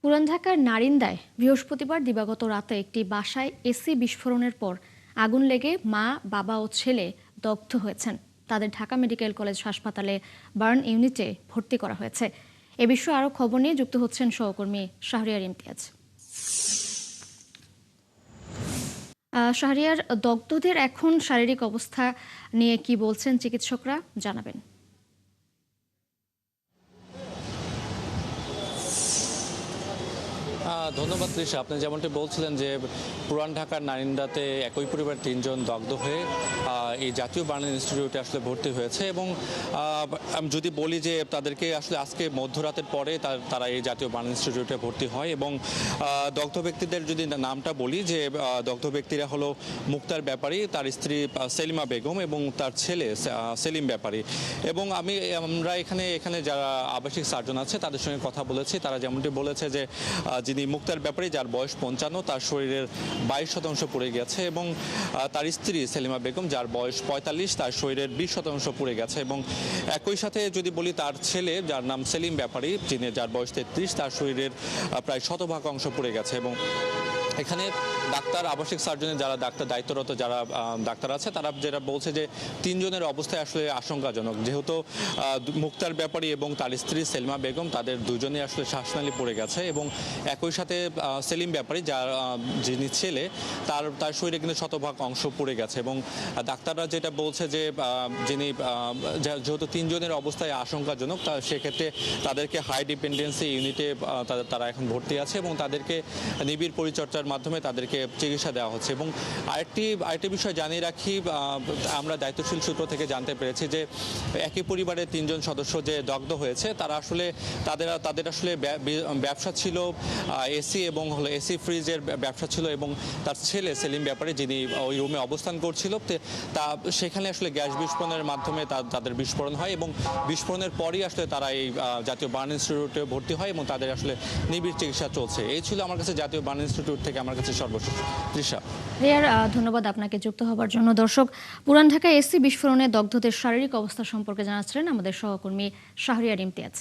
পুরান ঢাকার নারিন্দায় বৃহস্পতিবার দিবাগত রাতে একটি বাসায় এসি বিস্ফোরণের পর আগুন লেগে মা, বাবা ও ছেলে দগ্ধ হয়েছেন। তাদের ঢাকা মেডিকেল কলেজ হাসপাতালে বার্ন ইউনিটে ভর্তি করা হয়েছে। এ বিষয়ে আরও খবর নিয়ে যুক্ত হচ্ছেন সহকর্মী শাহরিয়ার ইমতিয়াজ। শাহরিয়ার, দগ্ধদের এখন শারীরিক অবস্থা নিয়ে কি বলছেন চিকিৎসকরা, জানাবেন। ধন্যবাদ তৃষা। আপনি যেমনটি বলছিলেন যে পুরান ঢাকার নারিন্দাতে একই পরিবার ৩ জন দগ্ধ হয়ে এই জাতীয় বার্ন ইনস্টিটিউটে আসলে ভর্তি হয়েছে এবং আমি যদি বলি যে তাদেরকে আসলে আজকে মধ্যরাতের পরে তারা এই জাতীয় বার্ন ইনস্টিটিউটে ভর্তি হয় এবং দগ্ধ ব্যক্তিদের যদি নামটা বলি যে দগ্ধ ব্যক্তিরা হলো মুক্তার ব্যাপারী, তার স্ত্রী সেলিমা বেগম এবং তার ছেলে সেলিম ব্যাপারী। এবং আমরা এখানে যারা আবাসিক সার্জন আছে তাদের সঙ্গে কথা বলেছি। তারা যেমনটি বলেছে যে যিনি মুক্তার ব্যাপারী, যার বয়স ৫৫, তার শরীরের ২২% পুড়ে গেছে এবং তার স্ত্রী সেলিমা বেগম, যার বয়স ৪৫, তার শরীরের ২০% পুড়ে গেছে এবং একই সাথে যদি বলি তার ছেলে, যার নাম সেলিম ব্যাপারী, যার বয়স ৩৩, তার শরীরের প্রায় ১০০% অংশ পুড়ে গেছে। এবং এখানে ডাক্তার, আবাসিক সার্জনের যারা ডাক্তার দায়িত্বরত যারা ডাক্তার আছে, তারা যেটা বলছে যে ৩ জনের অবস্থায় আসলে আশঙ্কাজনক, যেহেতু মুক্তার ব্যাপারী এবং তার স্ত্রী সেলিমা বেগম, তাদের দুজনেই আসলে শ্বাসনালী পড়ে গেছে এবং একই সাথে সেলিম ব্যাপারী, যিনি ছেলে, তার শরীরে কিন্তু ১০০% অংশ পড়ে গেছে এবং ডাক্তাররা যেটা বলছে যে যেহেতু ৩ জনের অবস্থায় আশঙ্কাজনক, সেক্ষেত্রে তাদেরকে হাই ডিপেন্ডেন্সি ইউনিটে তারা এখন ভর্তি আছে এবং তাদেরকে নিবিড় পরিচর্যার মাধ্যমে তাদেরকে চিকিৎসা দেওয়া হচ্ছে। এবং আরেকটি বিষয় জানিয়ে রাখি, আমরা দায়িত্বশীল সূত্র থেকে জানতে পেরেছি যে একই পরিবারের ৩ জন সদস্য যে দগ্ধ হয়েছে, তারা আসলে তাদের আসলে ব্যবসা ছিল এসি এবং এসি ফ্রিজের ব্যবসা ছিল এবং তার ছেলে সেলিম ব্যাপারী, যিনি ওই রুমে অবস্থান করছিল, সেখানে আসলে গ্যাস বিস্ফোরণের মাধ্যমে তাদের বিস্ফোরণ হয় এবং বিস্ফোরণের পরই আসলে তারা এই জাতীয় বার্ন ইনস্টিটিউটে ভর্তি হয় এবং তাদের আসলে নিবিড় চিকিৎসা চলছে। এই ছিল আমার কাছে জাতীয় বার্ন ইনস্টিটিউট থেকে আমার কাছে সর্বশেষ। তৃষা, ধন্যবাদ আপনাকে যুক্ত হবার জন্য। দর্শক, পুরান ঢাকায় এসি বিস্ফোরণে দগ্ধদের শারীরিক অবস্থা সম্পর্কে জানাচ্ছিলেন আমাদের সহকর্মী শাহরিয়ার ইমতিয়াজ।